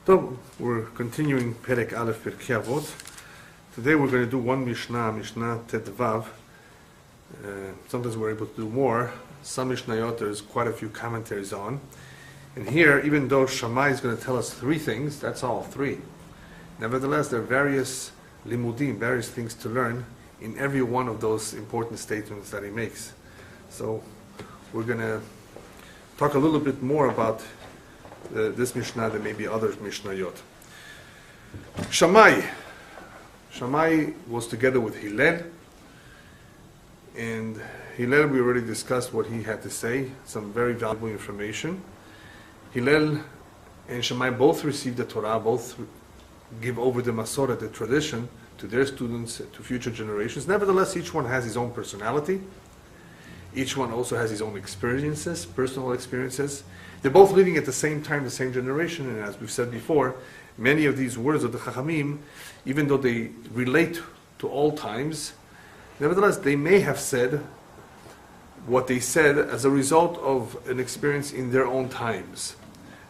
So we're continuing Perek Aleph Pirkei Avot. Today we're going to do one Mishnah, Mishnah Tet Vav. Sometimes we're able to do more. Some Mishnayot there's quite a few commentaries on. And here, even though Shammai is going to tell us three things, that's all, three. Nevertheless, there are various limudim, various things to learn in every one of those important statements that he makes. So we're going to talk a little bit more about this Mishnah than maybe other Mishnayot. Shammai was together with Hillel, and Hillel, we already discussed what he had to say, some very valuable information. Hillel and Shammai both received the Torah, both give over the Masorah, the tradition, to their students, to future generations. Nevertheless, each one has his own personality. Each one also has his own experiences, personal experiences. They're both living at the same time, the same generation, and as we've said before, many of these words of the Chachamim, even though they relate to all times, nevertheless, they may have said what they said as a result of an experience in their own times,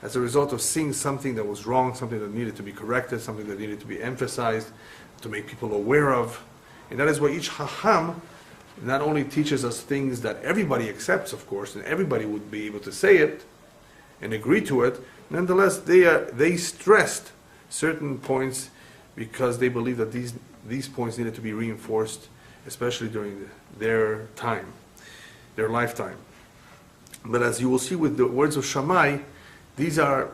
as a result of seeing something that was wrong, something that needed to be corrected, something that needed to be emphasized, to make people aware of. And that is why each Chacham not only teaches us things that everybody accepts, of course, and everybody would be able to say it and agree to it, nonetheless, they stressed certain points because they believe that these points needed to be reinforced, especially during their time, their lifetime. But as you will see with the words of Shammai, these are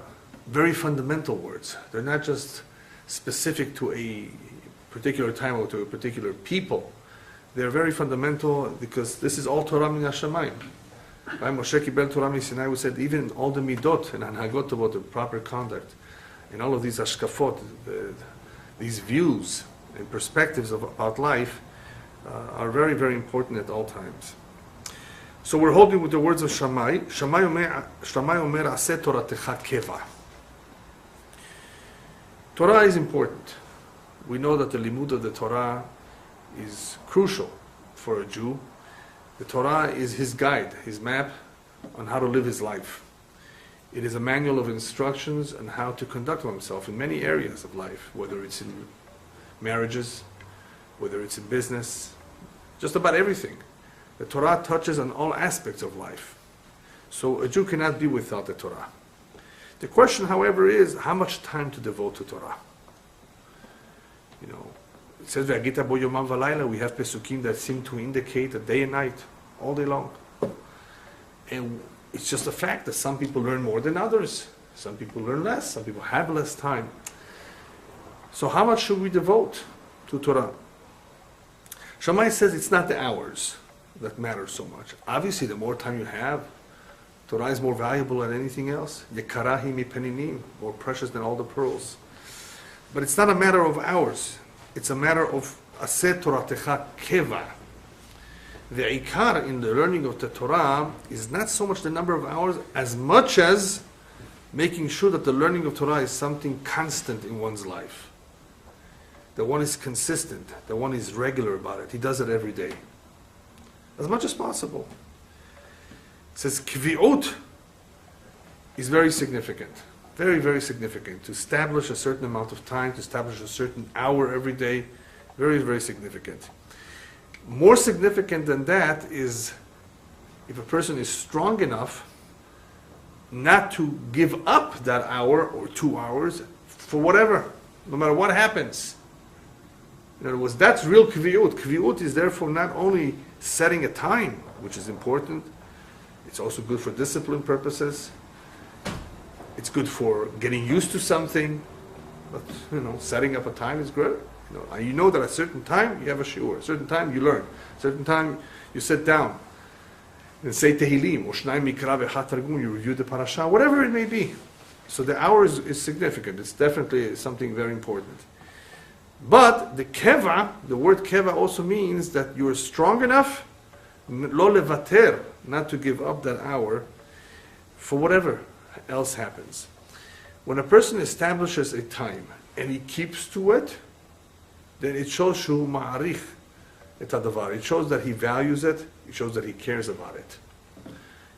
very fundamental words. They're not just specific to a particular time or to a particular people. They're very fundamental because this is all Torah min Hashamayim. By Moshe Kibel Torah Sinai, we said even all the midot and hanhagot about the proper conduct, and all of these ashkafot, these views and perspectives about life are very, very important at all times. So we're holding with the words of Shammai. Shammai omer aseh toratecha keva. Torah is important. We know that the limud of the Torah is crucial for a Jew. The Torah is his guide, his map on how to live his life. It is a manual of instructions on how to conduct himself in many areas of life, whether it's in marriages, whether it's in business, just about everything. The Torah touches on all aspects of life. So a Jew cannot be without the Torah. The question, however, is how much time to devote to Torah. You know, it says, "Ve'agita bo yomam v'layla." We have pesukim that seem to indicate a day and night, all day long. And it's just a fact that some people learn more than others. Some people learn less. Some people have less time. So how much should we devote to Torah? Shammai says it's not the hours that matter so much. Obviously, the more time you have, Torah is more valuable than anything else. Yekarahi mipeninim, more precious than all the pearls. But it's not a matter of hours. It's a matter of aseh toratecha keva. The ikar in the learning of the Torah is not so much the number of hours as much as making sure that the learning of Torah is something constant in one's life. That one is consistent, that one is regular about it. He does it every day. As much as possible. It says kvi'ut is very significant. Very, very significant. To establish a certain amount of time, to establish a certain hour every day, very, very significant. More significant than that is if a person is strong enough not to give up that hour or 2 hours for whatever, no matter what happens. In other words, that's real kvi'ut. Kvi'ut is therefore not only setting a time, which is important, it's also good for discipline purposes. It's good for getting used to something, but setting up a time is good. You know that at a certain time you have a shiur, a certain time you learn, a certain time you sit down and say Tehillim, or Shnai Mikra v'Chat Targum, you review the parasha, whatever it may be. So the hour is significant. It's definitely something very important. But the keva, the word keva also means that you are strong enough, lo levater, not to give up that hour for whatever else happens. When a person establishes a time and he keeps to it, then it shows shu ma'arich et hadavar. It shows that he values it. It shows that he cares about it.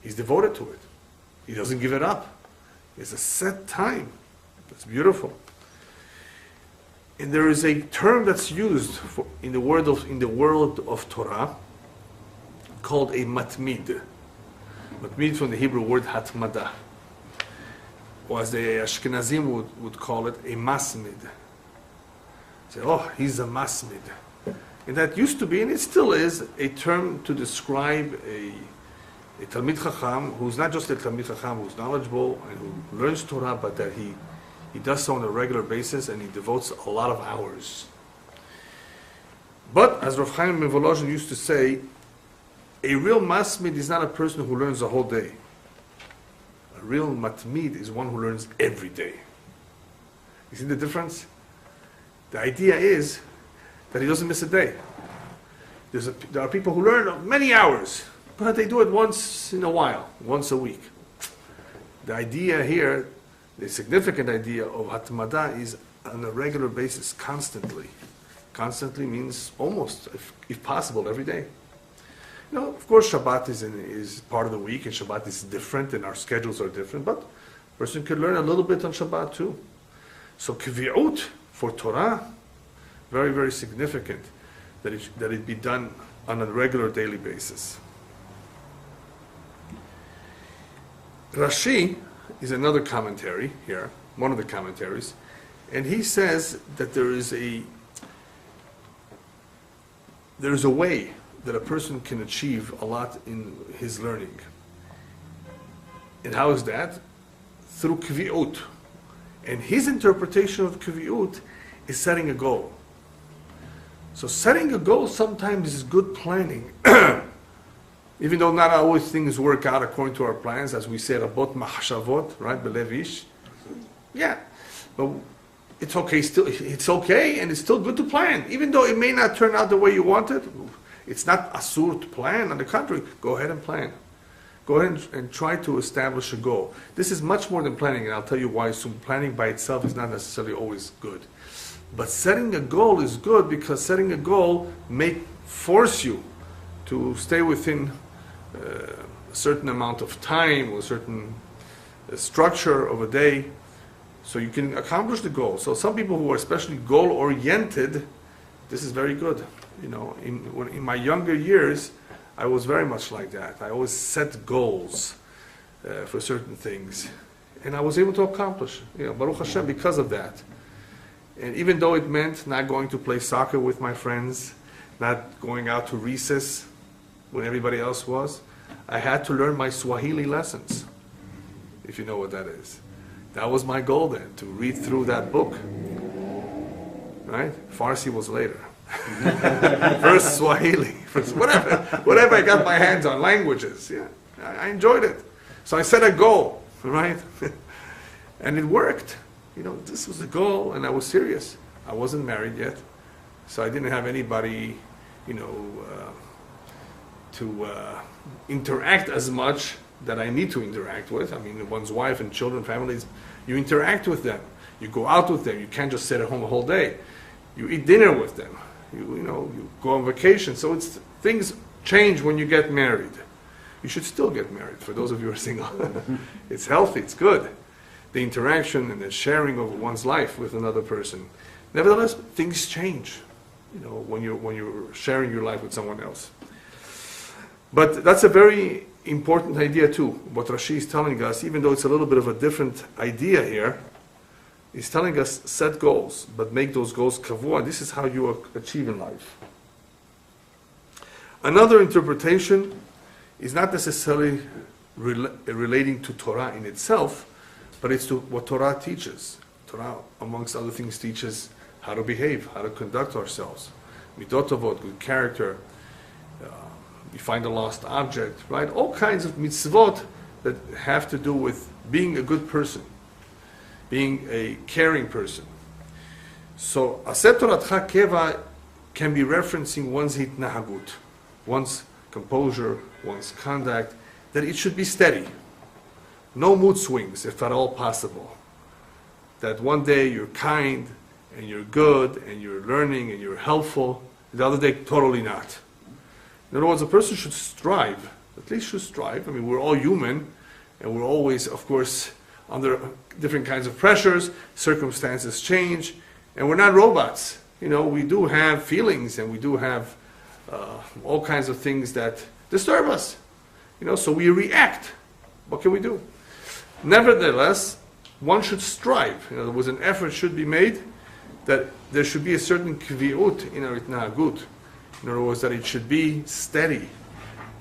He's devoted to it. He doesn't give it up. It's a set time. That's beautiful. And there is a term that's used in the world of Torah called a matmid. Matmid from the Hebrew word hatmada, or as the Ashkenazim would call it, a masmid. Say, oh, he's a masmid. And that used to be, and it still is, a term to describe a Talmid Chacham who's not just a Talmid Chacham who's knowledgeable and who learns Torah, but that he does so on a regular basis and he devotes a lot of hours. But, as Rav Chaim ben Volozhin used to say, a real masmid is not a person who learns the whole day. A real matmid is one who learns every day. You see the difference? The idea is that he doesn't miss a day. There are people who learn many hours, but they do it once in a while, once a week. The idea here, the significant idea of hatmada is on a regular basis, constantly. Constantly means almost, if possible, every day. You know, of course, Shabbat is part of the week, and Shabbat is different, and our schedules are different, but a person could learn a little bit on Shabbat too. So kvi'ut for Torah, very, very significant that it be done on a regular daily basis. Rashi is another commentary here, one of the commentaries, and he says that there is a way that a person can achieve a lot in his learning. And how is that? Through kvi'ut. And his interpretation of kvi'ut is setting a goal. So setting a goal sometimes is good planning. Even though not always things work out according to our plans, as we said, abot mahshavot, right, belev ish. Yeah, but it's okay still. It's okay, and it's still good to plan, even though it may not turn out the way you wanted. It's not asur to plan. On the contrary, go ahead and plan. Go ahead and try to establish a goal. This is much more than planning, and I'll tell you why. So planning by itself is not necessarily always good. But setting a goal is good, because setting a goal may force you to stay within a certain amount of time or a certain structure of a day so you can accomplish the goal. So some people who are especially goal-oriented, this is very good. You know, in my younger years, I was very much like that. I always set goals for certain things, and I was able to accomplish, Baruch Hashem, because of that. And even though it meant not going to play soccer with my friends, not going out to recess when everybody else was, I had to learn my Swahili lessons, if you know what that is. That was my goal then, to read through that book. Right? Farsi was later. First Swahili, first whatever I got my hands on, languages. Yeah, I enjoyed it. So I set a goal, right? And it worked. This was the goal, and I was serious. I wasn't married yet, so I didn't have anybody, to interact as much that I need to interact with. I mean, one's wife and children, families, you interact with them. You go out with them. You can't just sit at home a whole day. You eat dinner with them. You go on vacation. So things change when you get married. You should still get married, for those of you who are single. It's healthy, it's good. The interaction and the sharing of one's life with another person. Nevertheless, things change, when you're sharing your life with someone else. But that's a very important idea too. What Rashi is telling us, even though it's a little bit of a different idea here, he's telling us set goals, but make those goals kavua. This is how you achieve in life. Another interpretation is not necessarily relating to Torah in itself, but it's to what Torah teaches. Torah, amongst other things, teaches how to behave, how to conduct ourselves. Midot tovot, good character. You find a lost object, right? All kinds of mitzvot that have to do with being a good person, being a caring person. So, Aset Toratcha Keva can be referencing one's hitnahagut, one's composure, one's conduct, that it should be steady. No mood swings, if at all possible. That one day you're kind, and you're good, and you're learning, and you're helpful, the other day totally not. In other words, a person should strive, at least should strive. I mean, we're all human, and we're always, of course, under different kinds of pressures, circumstances change, and we're not robots. We do have feelings, and we do have all kinds of things that disturb us. So we react. What can we do? Nevertheless, one should strive. In other words, an effort should be made that there should be a certain kviut in our itnahagut. In other words, that it should be steady.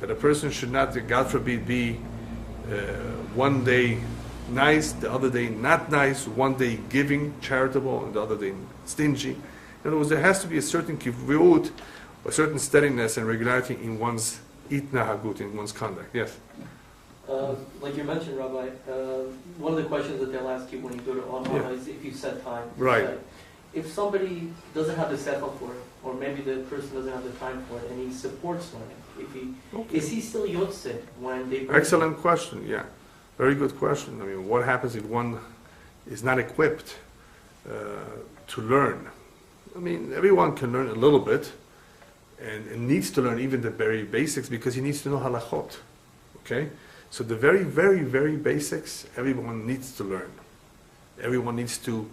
That a person should not, God forbid, be one day nice, the other day not nice, one day giving, charitable, and the other day stingy. In other words, there has to be a certain kivut, a certain steadiness and regularity in one's itnahagut, in one's conduct. Yes? Like you mentioned, Rabbi, one of the questions that they'll ask you when you go to Ohana is if you set time. Right. If somebody doesn't have the sechel for it, or maybe the person doesn't have the time for it, and he supports learning, is he still yotze when they... Excellent question, yeah. Very good question. I mean, what happens if one is not equipped to learn? I mean, everyone can learn a little bit, and needs to learn even the very basics, because he needs to know halachot. Okay? So the very, very, very basics, everyone needs to learn. Everyone needs to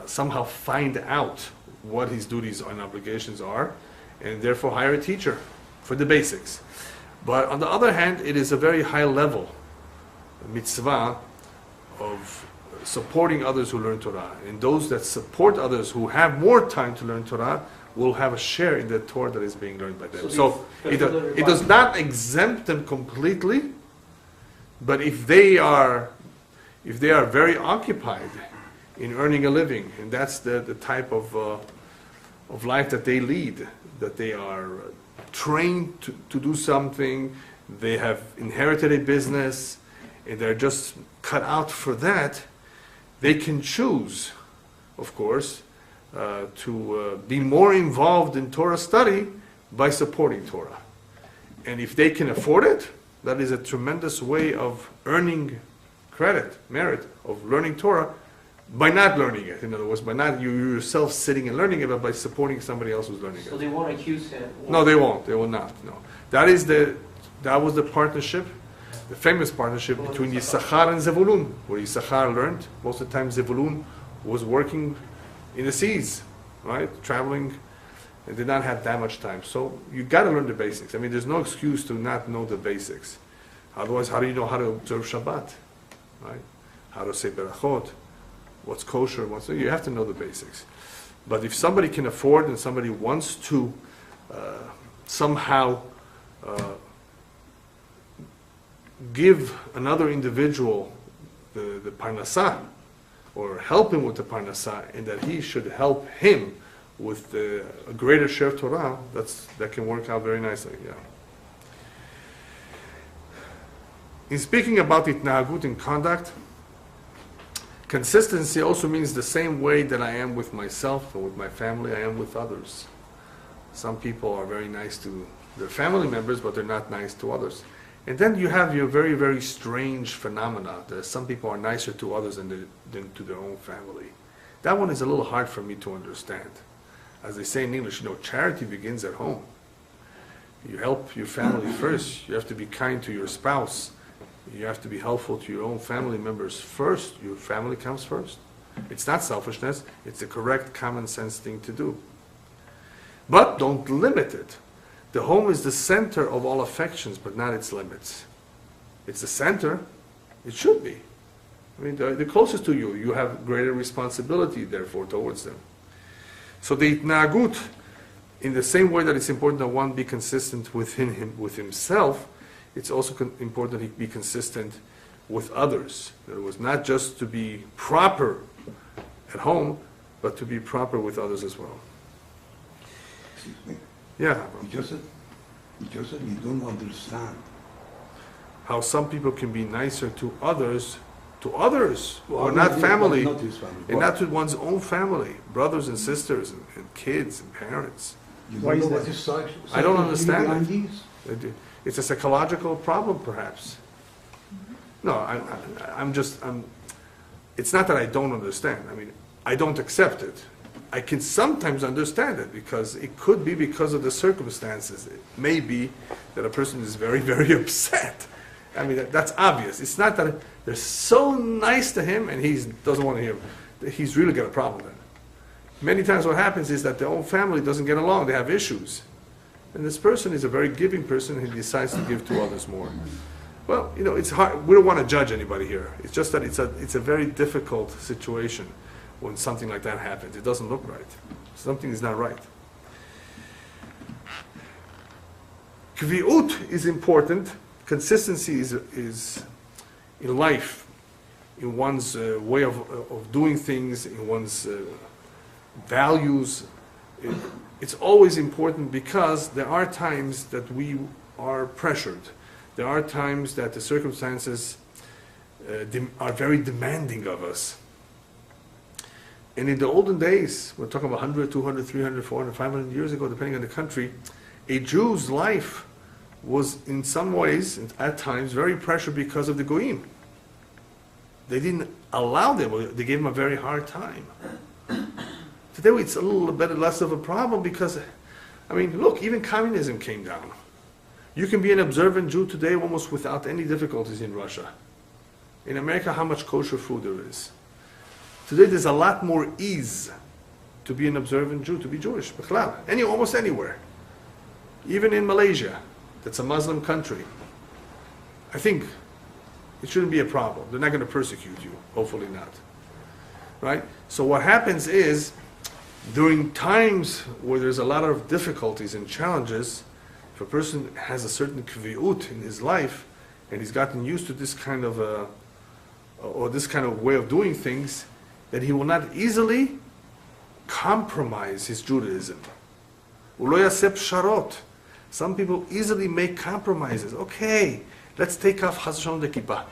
somehow find out what his duties and obligations are, and therefore hire a teacher for the basics. But on the other hand, it is a very high level mitzvah of supporting others who learn Torah. And those that support others who have more time to learn Torah will have a share in the Torah that is being learned by them. So it does not exempt them completely, but if they are very occupied in earning a living, and that's the type of life that they lead, that they are trained to do something, they have inherited a business, and they're just cut out for that, they can choose, of course, to be more involved in Torah study by supporting Torah. And if they can afford it, that is a tremendous way of earning credit, merit, of learning Torah, by not learning it. In other words, by not you yourself sitting and learning it, but by supporting somebody else who's learning it. So they won't accuse him? No, they won't. They will not. No. That was the partnership, the famous partnership between Yisachar and Zevulun, where Yisachar learned. Most of the time Zevulun was working in the seas, right? Traveling, and did not have that much time. So you got to learn the basics. I mean, there's no excuse to not know the basics. Otherwise, how do you know how to observe Shabbat, right? How to say berachot, what's kosher, you have to know the basics. But if somebody can afford and somebody wants to somehow give another individual the parnasah, or help him with the parnasah, and that he should help him with a greater share of Torah, that can work out very nicely. Yeah. In speaking about itnahagut in conduct, consistency also means the same way that I am with myself or with my family, I am with others. Some people are very nice to their family members, but they're not nice to others. And then you have your very, very strange phenomena that some people are nicer to others than to their own family. That one is a little hard for me to understand. As they say in English, charity begins at home. You help your family first. You have to be kind to your spouse. You have to be helpful to your own family members first. Your family comes first. It's not selfishness. It's the correct common sense thing to do. But don't limit it. The home is the center of all affections, but not its limits. It's the center. It should be. I mean, the closest to you, you have greater responsibility, therefore, towards them. So the itnahagut, in the same way that it's important that one be consistent with himself, it's also important that he be consistent with others. In other words, not just to be proper at home, but to be proper with others as well. Excuse me. Yeah. Joseph, you don't understand. How some people can be nicer to others, or not family, not his family, and not to one's own family, brothers and sisters, and kids and parents. You don't know what is I don't understand it. It's a psychological problem, perhaps. No, it's not that I don't understand. I mean, I don't accept it. I can sometimes understand it, because it could be because of the circumstances. It may be that a person is very, very upset. I mean, that's obvious. It's not that They're so nice to him, and he doesn't want to hear them. He's really got a problem then. Many times what happens is that their own family doesn't get along. They have issues. And this person is a very giving person, and he decides to give to others more. Well, it's hard. We don't want to judge anybody here. It's just that it's a very difficult situation when something like that happens. It doesn't look right. Something is not right. Kvi'ut is important. Consistency is in life, in one's way of doing things, in one's values. It's always important because there are times that we are pressured. There are times that the circumstances are very demanding of us. And in the olden days, we're talking about 100, 200, 300, 400, 500 years ago, depending on the country, a Jew's life was in some ways, at times, very pressured because of the Goyim. They didn't allow them, they gave them a very hard time. Today it's a little bit less of a problem because, look, even communism came down. You can be an observant Jew today almost without any difficulties in Russia. In America, how much kosher food there is. Today there's a lot more ease to be an observant Jew, to be Jewish. Almost anywhere. Even in Malaysia, that's a Muslim country. I think it shouldn't be a problem. They're not going to persecute you. Hopefully not. Right? So what happens is, during times where there's a lot of difficulties and challenges, if a person has a certain kvi'ut in his life, and he's gotten used to this kind of way of doing things, that he will not easily compromise his Judaism. Ulo yaseh psharot. Some people easily make compromises. Okay, let's take off Chas v'shalom the kippah.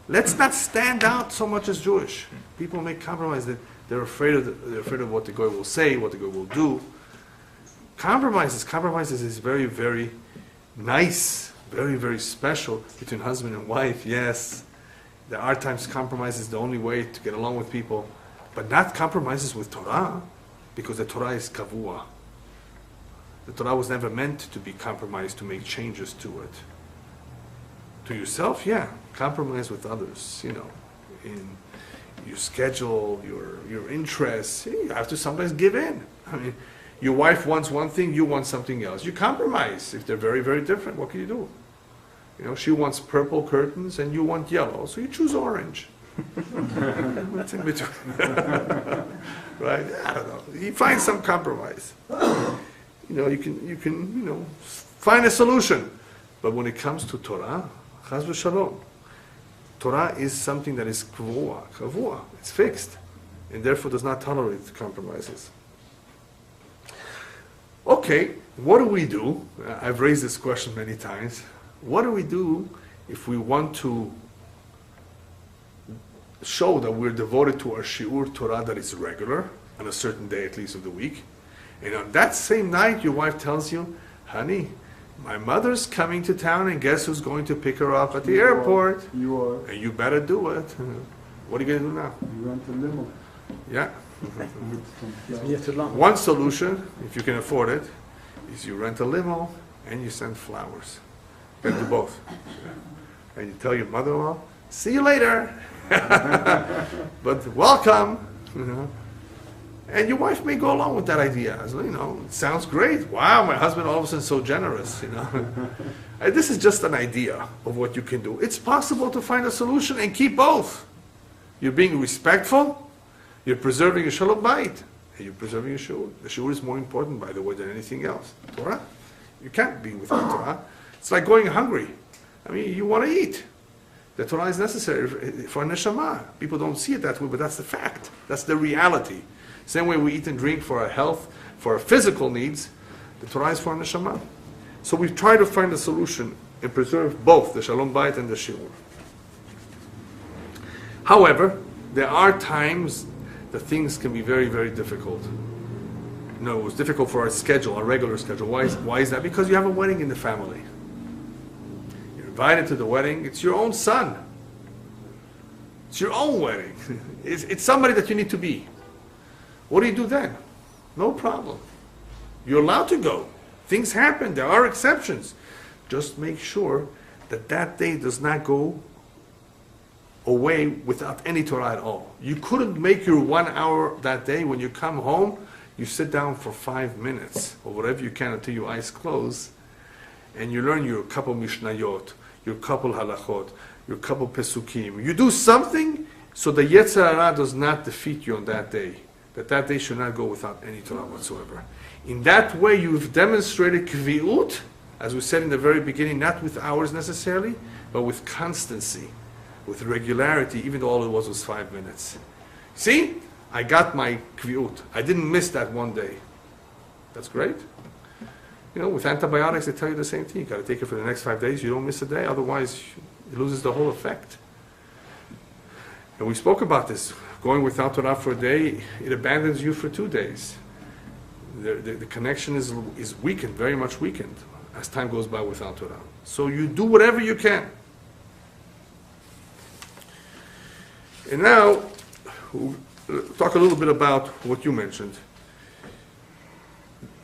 Let's not stand out so much as Jewish. People make compromises. They're afraid of what the Goy will say, what the Goy will do. Compromises is very, very nice, very, very special between husband and wife. Yes, there are times compromise is the only way to get along with people, but not compromises with Torah, because the Torah is kavua. The Torah was never meant to be compromised, to make changes to it. To yourself, yeah, compromise with others, in your schedule, your interests. You have to sometimes give in. Your wife wants one thing, you want something else. You compromise if they're very, very different. What can you do? She wants purple curtains and you want yellow, so you choose orange. What's in between? Right? I don't know. You find some compromise. You can find a solution. But when it comes to Torah, Chas v'shalom, Torah is something that is kavua. It's fixed, and therefore does not tolerate compromises. Okay, what do we do? I've raised this question many times. What do we do if we want to show that we're devoted to our shiur Torah that is regular, on a certain day at least of the week, and on that same night your wife tells you, honey, my mother's coming to town, and guess who's going to pick her up at the airport? You are. And you better do it. What are you going to do now? You rent a limo. Yeah. It's too long. One solution, if you can afford it, is you rent a limo and you send flowers. You can do both. And you tell your mother-in-law, see you later. But welcome. And your wife may go along with that idea. It sounds great. Wow, my husband all of a sudden is so generous. And this is just an idea of what you can do. It's possible to find a solution and keep both. You're being respectful. You're preserving your shalom bayit, and you're preserving your shiur. The shiur is more important, by the way, than anything else. Torah, you can't be without Torah. It's like going hungry. You want to eat. The Torah is necessary for a neshama. People don't see it that way, but that's the fact. That's the reality. Same way we eat and drink for our health, for our physical needs, the Torah is for a neshama. So we've tried to find a solution and preserve both the shalom bayit and the shiur. However, there are times that things can be very, very difficult. It was difficult for our schedule, our regular schedule. Why is that? Because you have a wedding in the family. You're invited to the wedding. It's your own son. It's your own wedding. It's somebody that you need to be. What do you do then? No problem. You're allowed to go. Things happen. There are exceptions. Just make sure that that day does not go away without any Torah at all. You couldn't make your 1 hour that day. When you come home, you sit down for 5 minutes, or whatever you can until your eyes close, and you learn your couple Mishnayot, your couple Halachot, your couple Pesukim. You do something so the Yetzer Hara does not defeat you on that day. That day should not go without any Torah whatsoever. In that way, you've demonstrated Kvi'ut, as we said in the very beginning, not with hours necessarily, but with constancy, with regularity, even though all it was 5 minutes. See? I got my Kvi'ut. I didn't miss that one day. That's great. With antibiotics, they tell you the same thing. You got to take it for the next 5 days. You don't miss a day, otherwise it loses the whole effect. And we spoke about this. Going without Torah for a day, it abandons you for 2 days. The connection is weakened, very much weakened, as time goes by without Torah. So you do whatever you can. And now, we'll talk a little bit about what you mentioned.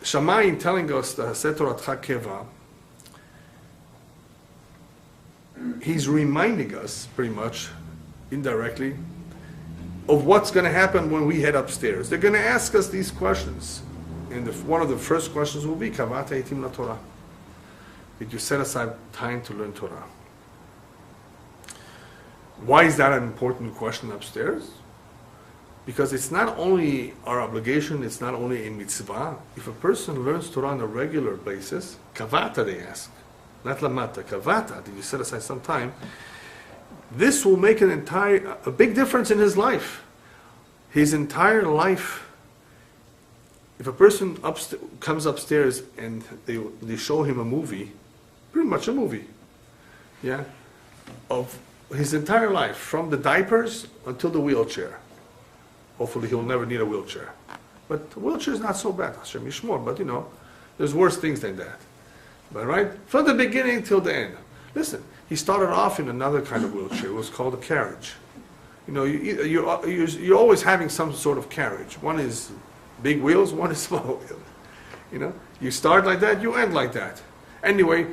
Shammai, in telling us the Haseh Toratcha Keva, he's reminding us, pretty much, indirectly, of what's going to happen when we head upstairs. They're going to ask us these questions. And one of the first questions will be, Kavata Eitim La Torah. Did you set aside time to learn Torah? Why is that an important question upstairs? Because it's not only our obligation, it's not only a mitzvah. If a person learns Torah on a regular basis, Kavata, they ask, not Lamata, Kavata, did you set aside some time? This will make a big difference in his life. His entire life. If a person comes upstairs and they show him a movie, pretty much a movie, yeah, of his entire life, from the diapers until the wheelchair. Hopefully he'll never need a wheelchair. But the wheelchair is not so bad, Hashem Yishmor, but there's worse things than that. But right, from the beginning till the end. Listen, he started off in another kind of wheelchair. It was called a carriage. You're always having some sort of carriage. One is big wheels, one is small wheels. You start like that, you end like that. Anyway,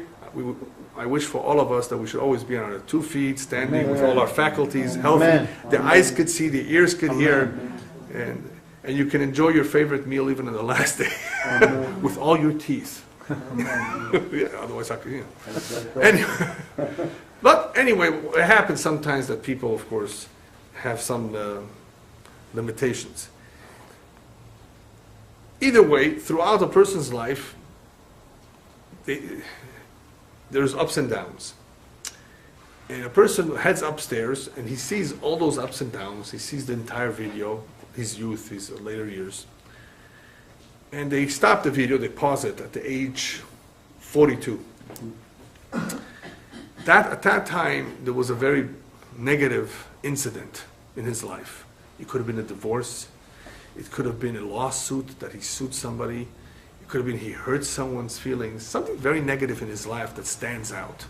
I wish for all of us that we should always be on our 2 feet, standing with all our faculties, healthy. The eyes could see, the ears could hear, and you can enjoy your favorite meal even on the last day with all your teeth. Yeah, otherwise, Anyway, but anyway, it happens sometimes that people, of course, have some limitations. Either way, throughout a person's life, there's ups and downs. And a person heads upstairs and he sees all those ups and downs. He sees the entire video, his youth, his later years. And they stop the video, they pause it at the age 42. At that time, there was a very negative incident in his life. It could have been a divorce. It could have been a lawsuit that he sued somebody. It could have been he hurt someone's feelings. Something very negative in his life that stands out.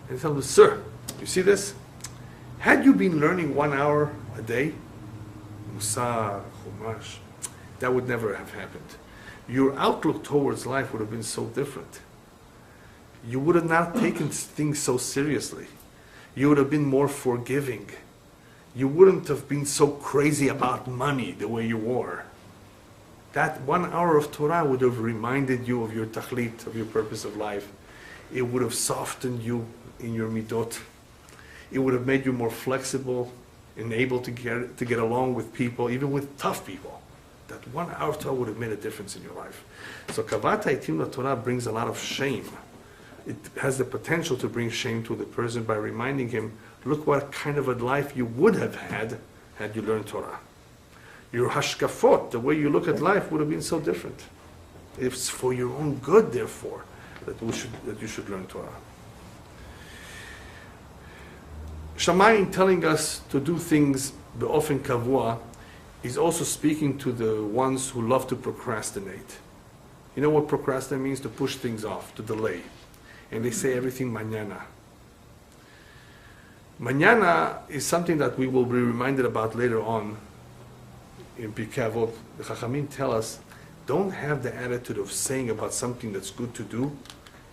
And he tells him, sir, you see this? Had you been learning 1 hour a day, Musar, Chumash, that would never have happened. Your outlook towards life would have been so different. You would have not taken things so seriously. You would have been more forgiving. You wouldn't have been so crazy about money the way you were. That 1 hour of Torah would have reminded you of your tachlit, of your purpose of life. It would have softened you in your midot. It would have made you more flexible and able to get along with people, even with tough people. That 1 hour of Torah would have made a difference in your life. So Kavata Eitim La Torah brings a lot of shame. It has the potential to bring shame to the person by reminding him, look what kind of a life you would have had you learned Torah. Your hashkafot, the way you look at life, would have been so different. It's for your own good, therefore, that you should learn Torah. Shammai, in telling us to do things be'ofen kavua, is also speaking to the ones who love to procrastinate. You know what procrastinate means? To push things off, to delay. And they say everything mañana. Mañana is something that we will be reminded about later on in Pirkei Avot. The Chachamim tell us, don't have the attitude of saying about something that's good to do,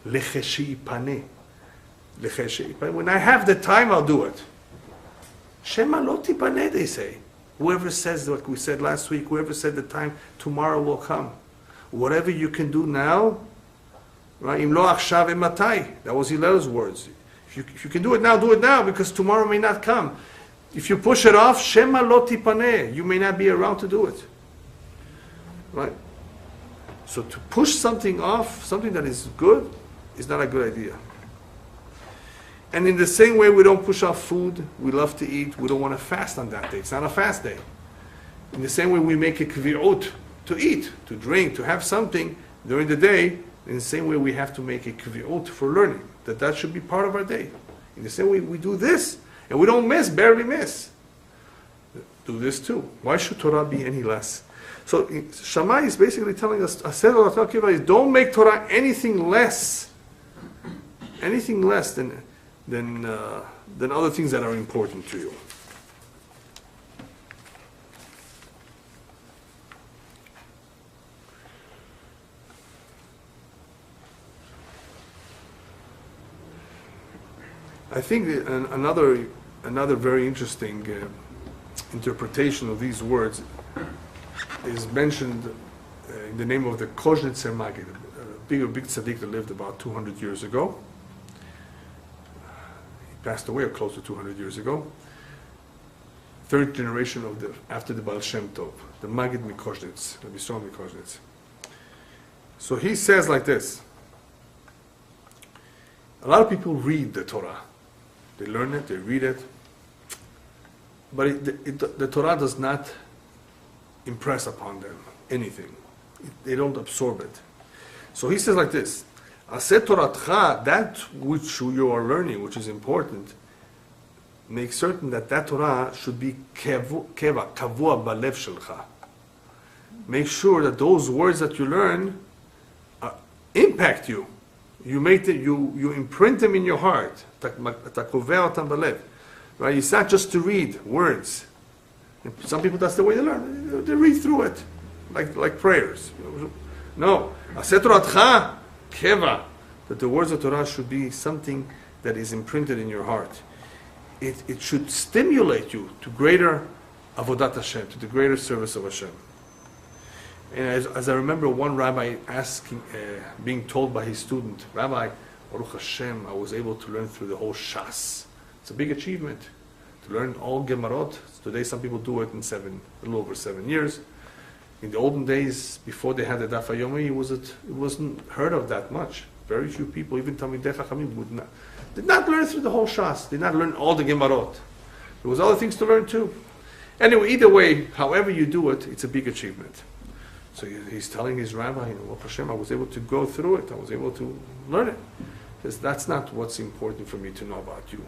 lecheshi paneh. When I have the time, I'll do it. Shema lo tipaneh, they say. Whoever says what we said last week, whoever said the time tomorrow will come. Whatever you can do now, right? Im lo achshav matai. That was Eliyahu's words. If you can do it now, because tomorrow may not come. If you push it off, Shema lo tipaneh, you may not be around to do it. Right? So to push something off, something that is good, is not a good idea. And in the same way we don't push off food, we love to eat, we don't want to fast on that day. It's not a fast day. In the same way we make a kvi'ut to eat, to drink, to have something during the day, in the same way we have to make a kvi'ut for learning, that should be part of our day. In the same way we do this, and we don't miss, barely miss. Do this too. Why should Torah be any less? So Shammai is basically telling us, don't make Torah anything less than other things that are important to you. I think that another very interesting interpretation of these words is mentioned in the name of the Koznitzer Maggid, a big tzaddik that lived about 200 years ago. Passed away close to 200 years ago. Third generation after the Baal Shem Tov, the Maggid Mikoznitz, Rabbi Mikoznitz. So he says like this: a lot of people read the Torah, they learn it, they read it, but the Torah does not impress upon them anything. They don't absorb it. So he says like this: Aseh Toratcha, that which you are learning, which is important, make certain that Torah should be kavua balev shelcha. Make sure that those words that you learn impact you. You imprint them in your heart. Right? It's not just to read words. Some people, that's the way they learn. They read through it, like prayers. No, Aseh Toratcha, Keva, that the words of Torah should be something that is imprinted in your heart. It should stimulate you to greater avodat Hashem, to the greater service of Hashem. And as I remember one rabbi asking, being told by his student, Rabbi, Baruch Hashem, I was able to learn through the whole Shas. It's a big achievement to learn all Gemarot. Today some people do it in a little over 7 years. In the olden days, before they had the Daf HaYomi, it wasn't heard of that much. Very few people, even Talmidei Chachamim, did not learn through the whole Shas. Did not learn all the Gemarot. There was other things to learn too. Anyway, either way, however you do it, it's a big achievement. So he's telling his rabbi, Baruch Hashem, I was able to go through it. I was able to learn it. Because that's not what's important for me to know about you.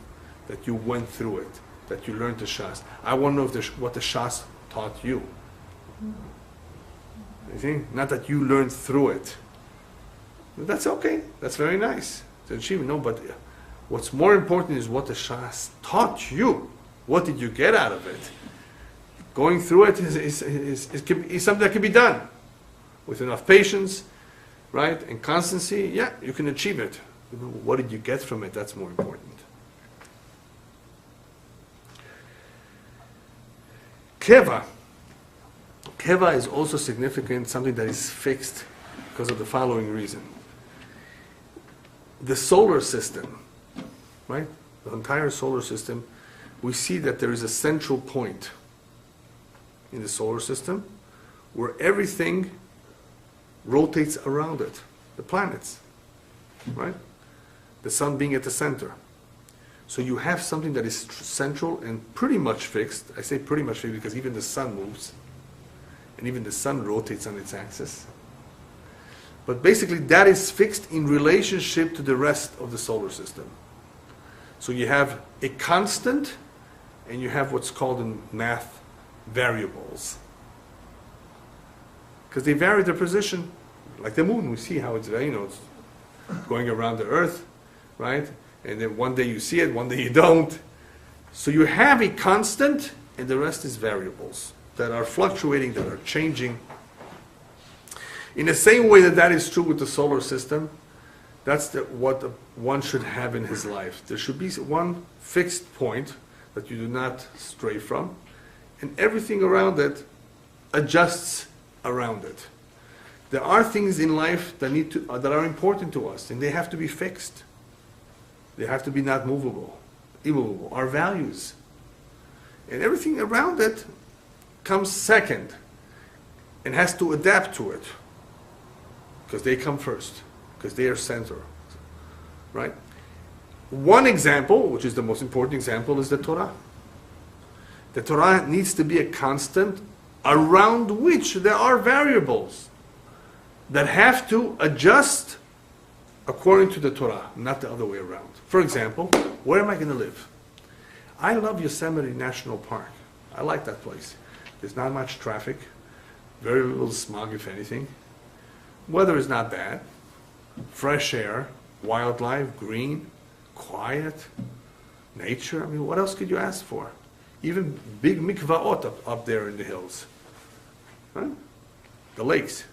That you went through it. That you learned the Shas. I want to know what the Shas taught you. You see? Not that you learned through it. That's okay. That's very nice. It's an achievement. No, but what's more important is what the Shas taught you. What did you get out of it? Going through it is something that can be done. With enough patience, right, and constancy, yeah, you can achieve it. What did you get from it? That's more important. Keva. Keva is also significant, something that is fixed because of the following reason. The solar system, right? The entire solar system, we see that there is a central point in the solar system where everything rotates around it. The planets, right? The sun being at the center. So you have something that is central and pretty much fixed. I say pretty much fixed because even the sun moves. And even the sun rotates on its axis. But basically that is fixed in relationship to the rest of the solar system. So you have a constant and you have what's called in math variables. Because they vary their position. Like the moon, we see how it's going around the earth, right? And then one day you see it, one day you don't. So you have a constant and the rest is variables that are fluctuating, that are changing. In the same way that is true with the solar system, that's what one should have in his life. There should be one fixed point that you do not stray from, and everything around it adjusts around it. There are things in life that are important to us, and they have to be fixed. They have to be not movable, immovable. Our values, and everything around it comes second, and has to adapt to it, because they come first, because they are center, right? One example, which is the most important example, is the Torah. The Torah needs to be a constant around which there are variables that have to adjust according to the Torah, not the other way around. For example, where am I going to live? I love Yosemite National Park. I like that place. There's not much traffic, very little smog, if anything. Weather is not bad. Fresh air, wildlife, green, quiet, nature. I mean, what else could you ask for? Even big mikvaot up there in the hills. Right? The lakes.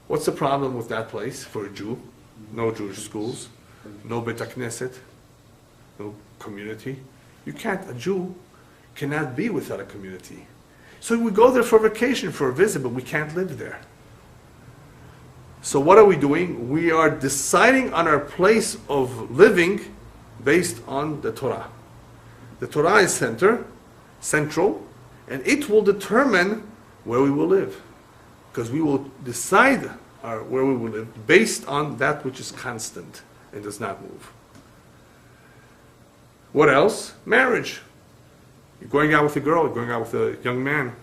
What's the problem with that place for a Jew? No Jewish schools, no Bet HaKnesset, no community. A Jew cannot be without a community. So we go there for vacation, for a visit, but we can't live there. So what are we doing? We are deciding on our place of living based on the Torah. The Torah is central, and it will determine where we will live. Because we will decide where we will live based on that which is constant and does not move. What else? Marriage. You're going out with a girl, you're going out with a young man.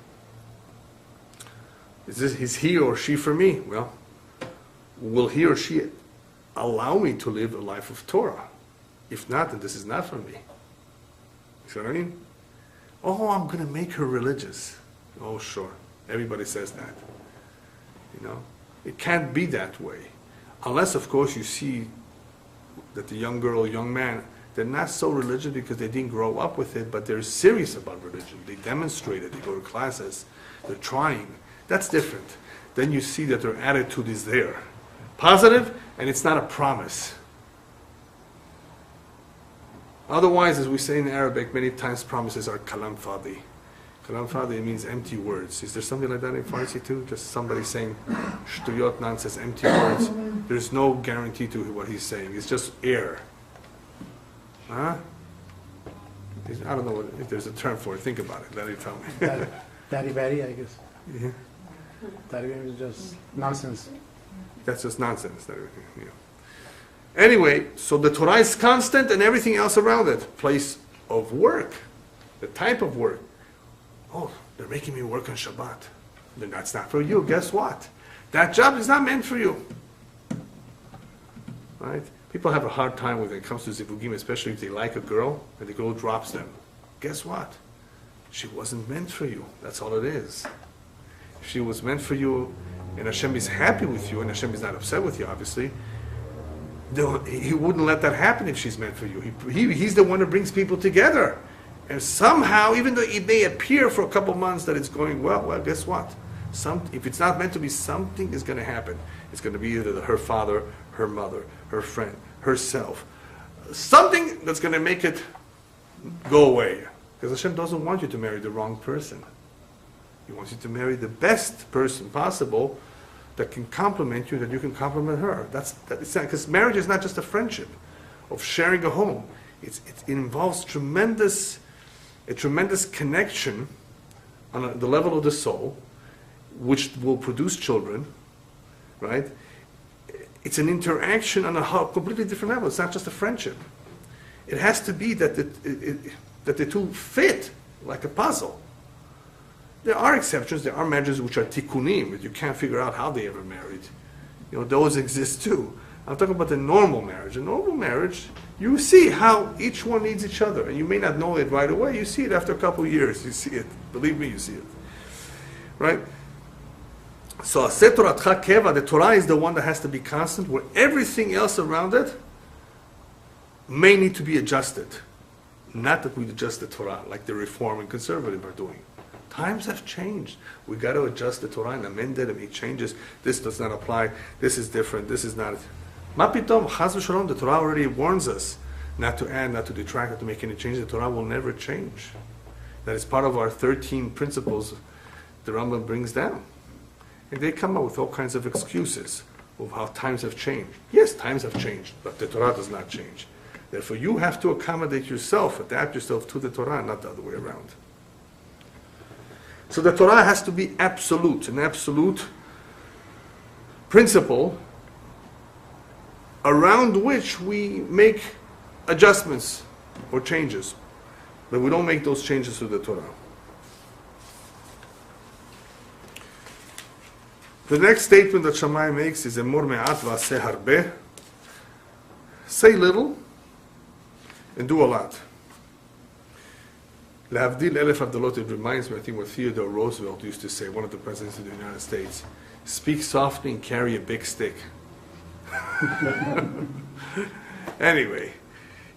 Is he or she for me? Well, will he or she allow me to live a life of Torah? If not, then this is not for me. You see what I mean? Oh, I'm going to make her religious. Oh, sure. Everybody says that. You know, it can't be that way. Unless, of course, you see that the young girl, young man, they're not so religious because they didn't grow up with it, but they're serious about religion. They demonstrate it. They go to classes. They're trying. That's different. Then you see that their attitude is there. Positive, and it's not a promise. Otherwise, as we say in Arabic, many times promises are kalam fadi. Kalam fadi means empty words. Is there something like that in Farsi too? Just somebody saying shtuyot, nonsense, empty words. There's no guarantee to what he's saying. It's just air. Huh? I don't know if there's a term for it. Think about it. Let it tell me. Daddy, I guess. Yeah. Daddy is just nonsense. That's just nonsense. Yeah. Anyway, so the Torah is constant and everything else around it. Place of work, the type of work. Oh, they're making me work on Shabbat. Then that's not for you. Guess what? That job is not meant for you. Right? People have a hard time when it comes to zivugim, especially if they like a girl and the girl drops them. Guess what? She wasn't meant for you. That's all it is. If she was meant for you and Hashem is happy with you and Hashem is not upset with you, obviously, he wouldn't let that happen if she's meant for you. He's the one that brings people together. And somehow, even though it may appear for a couple months that it's going well, guess what? If it's not meant to be, something is going to happen. It's going to be either her father, her mother, her friend, herself. Something that's going to make it go away. Because Hashem doesn't want you to marry the wrong person. He wants you to marry the best person possible that can complement you, that you can complement her. Because marriage is not just a friendship of sharing a home. It involves a tremendous connection on the level of the soul, which will produce children, right? It's an interaction on a completely different level. It's not just a friendship. It has to be that the two fit like a puzzle. There are exceptions. There are marriages which are tikkunim, that you can't figure out how they ever married. Those exist too. I'm talking about the normal marriage. A normal marriage, you see how each one needs each other. And you may not know it right away. You see it after a couple of years. You see it. Believe me, you see it. Right? So, Toratcha Keva, the Torah is the one that has to be constant, where everything else around it may need to be adjusted. Not that we adjust the Torah, like the Reform and Conservative are doing. Times have changed. We got to adjust the Torah and amend it and make changes. This does not apply. This is different. This is not. Ma pitom, chas v'shalom, the Torah already warns us not to add, not to detract, not to make any changes. The Torah will never change. That is part of our 13 principles the Rambam brings down. And they come up with all kinds of excuses of how times have changed. Yes, times have changed, but the Torah does not change. Therefore, you have to accommodate yourself, adapt yourself to the Torah, not the other way around. So the Torah has to be absolute, an absolute principle around which we make adjustments or changes. But we don't make those changes to the Torah. The next statement that Shammai makes is Emor me'at v'aseh harbeh. Say little and do a lot. Lehavdil elef havdalot, it reminds me, I think, what Theodore Roosevelt used to say, one of the presidents of the United States. Speak softly and carry a big stick. Anyway,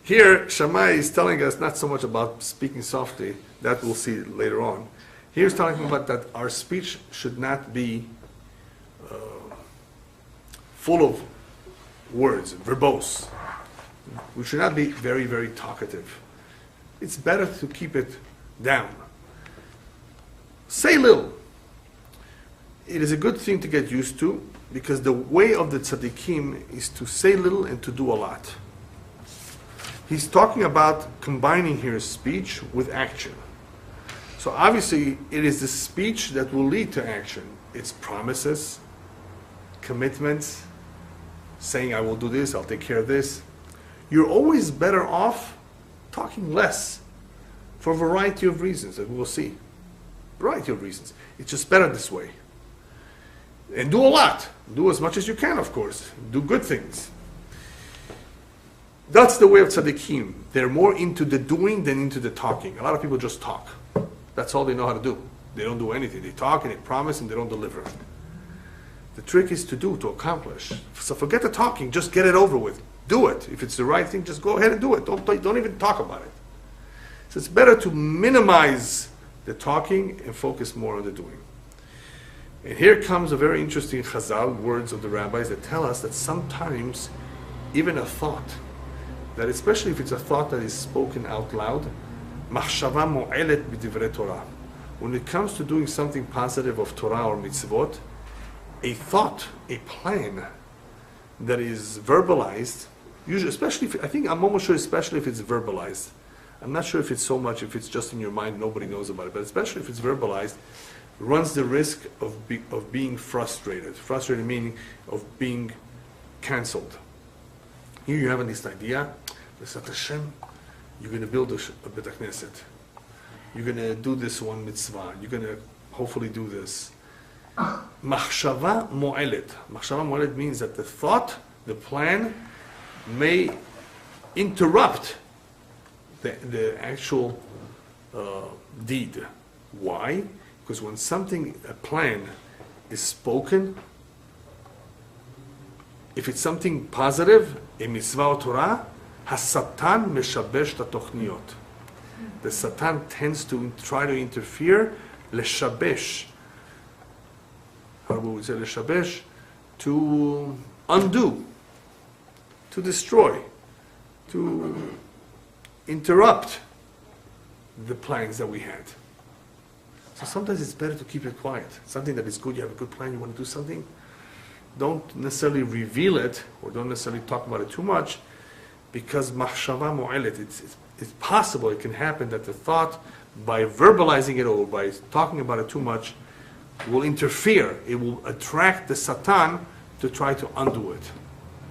here Shammai is telling us not so much about speaking softly, that we'll see later on. Here's talking about that our speech should not be full of words, verbose. We should not be very, very talkative. It's better to keep it down. Say little. It is a good thing to get used to, because the way of the tzaddikim is to say little and to do a lot. He's talking about combining here speech with action. So obviously, it is the speech that will lead to action. It's promises, commitments, saying I will do this, I'll take care of this. You're always better off talking less for a variety of reasons that we'll see. Variety of reasons. It's just better this way. And do a lot. Do as much as you can, of course. Do good things. That's the way of tzaddikim. They're more into the doing than into the talking. A lot of people just talk. That's all they know how to do. They don't do anything. They talk and they promise and they don't deliver. The trick is to do, to accomplish. So forget the talking. Just get it over with. Do it. If it's the right thing, just go ahead and do it. Don't even talk about it. So it's better to minimize the talking and focus more on the doing. And here comes a very interesting chazal, words of the rabbis that tell us that sometimes even a thought, that especially if it's a thought that is spoken out loud, machshava mo'elet b'divrei Torah. When it comes to doing something positive of Torah or mitzvot, a thought, a plan that is verbalized, usually, especially if, I think I'm almost sure, especially if it's verbalized. I'm not sure if it's so much, if it's just in your mind, nobody knows about it, but especially if it's verbalized, runs the risk of being frustrated. Frustrated meaning of being cancelled. Here you have this idea, B'ezrat Hashem, you're going to build a Bet HaKnesset. You're going to do this one mitzvah. You're going to hopefully do this. Machshava mo'elet. Machshava mo'elet means that the thought, the plan, may interrupt the actual deed. Why? Because when something, a plan, is spoken, if it's something positive, a mitzvah or Torah, hasatan meshabesh tatochniot. The Satan tends to try to interfere, leshabesh. How would we say leshabesh? To undo, to destroy, to interrupt the plans that we had. So sometimes it's better to keep it quiet. Something that is good, you have a good plan, you want to do something, don't necessarily reveal it or don't necessarily talk about it too much, because machshava mo'elet, it's possible, it can happen that the thought, by verbalizing it or by talking about it too much, will interfere. It will attract the Satan to try to undo it.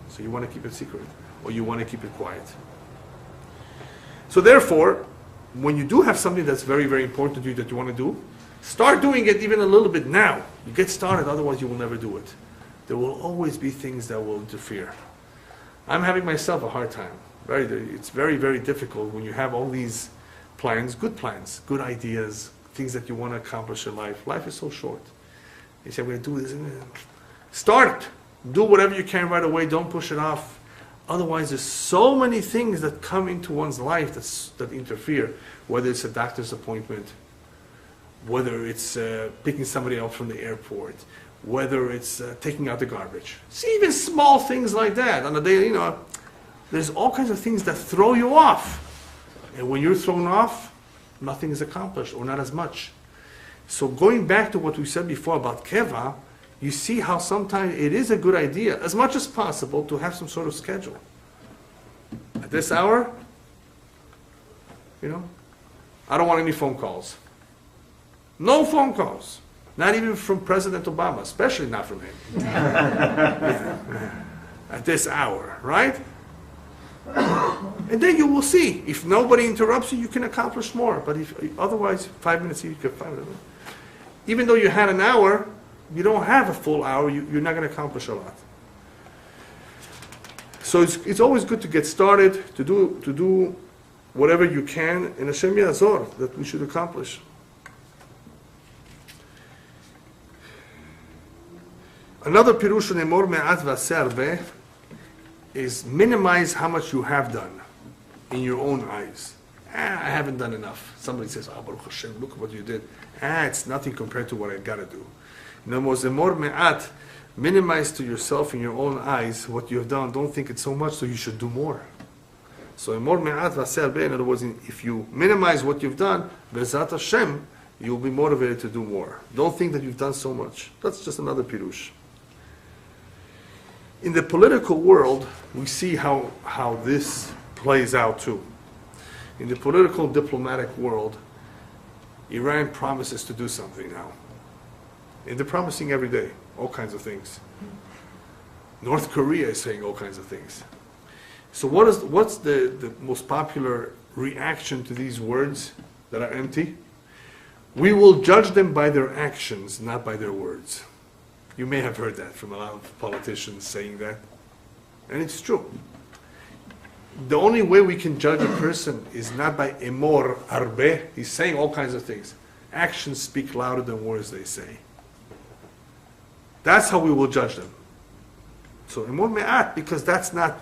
So you want to keep it secret, or you want to keep it quiet. So therefore, when you do have something that's very, very important to you that you want to do, start doing it even a little bit now. You get started, otherwise you will never do it. There will always be things that will interfere. I'm having myself a hard time. It's very, very difficult when you have all these plans, good ideas, things that you want to accomplish in life. Life is so short. You say, I'm going to do this. Start it. Do whatever you can right away. Don't push it off. Otherwise, there's so many things that come into one's life that interfere, whether it's a doctor's appointment, whether it's picking somebody up from the airport, whether it's taking out the garbage. See, even small things like that on a daily, There's all kinds of things that throw you off. And when you're thrown off, nothing is accomplished, or not as much. So going back to what we said before about keva, you see how sometimes it is a good idea, as much as possible, to have some sort of schedule. At this hour, I don't want any phone calls. No phone calls. Not even from President Obama, especially not from him. At this hour, right? And then you will see. If nobody interrupts you, you can accomplish more. But if otherwise, 5 minutes, you get 5 minutes. Even though you had an hour, you don't have a full hour, you're not going to accomplish a lot. So it's always good to get started, to do whatever you can in Hashem Yazor that we should accomplish. Another pirush nemor me'at v'aseh harbeh is minimize how much you have done in your own eyes. I haven't done enough. Somebody says, Baruch Hashem, look at what you did. It's nothing compared to what I got to do. In other words, nemor me'at, minimize to yourself in your own eyes what you have done. Don't think it's so much, so you should do more. So nemor me'at v'aseh harbeh, in other words, if you minimize what you've done, be'ezrat Hashem, you'll be motivated to do more. Don't think that you've done so much. That's just another pirush. In the political world, we see how this plays out too. In the political diplomatic world, Iran promises to do something now. And they're promising every day, all kinds of things. North Korea is saying all kinds of things. So what's the most popular reaction to these words that are empty? We will judge them by their actions, not by their words. You may have heard that from a lot of politicians saying that. And it's true. The only way we can judge a person is not by emor arbe. He's saying all kinds of things. Actions speak louder than words they say. That's how we will judge them. So emor me'at, because that's not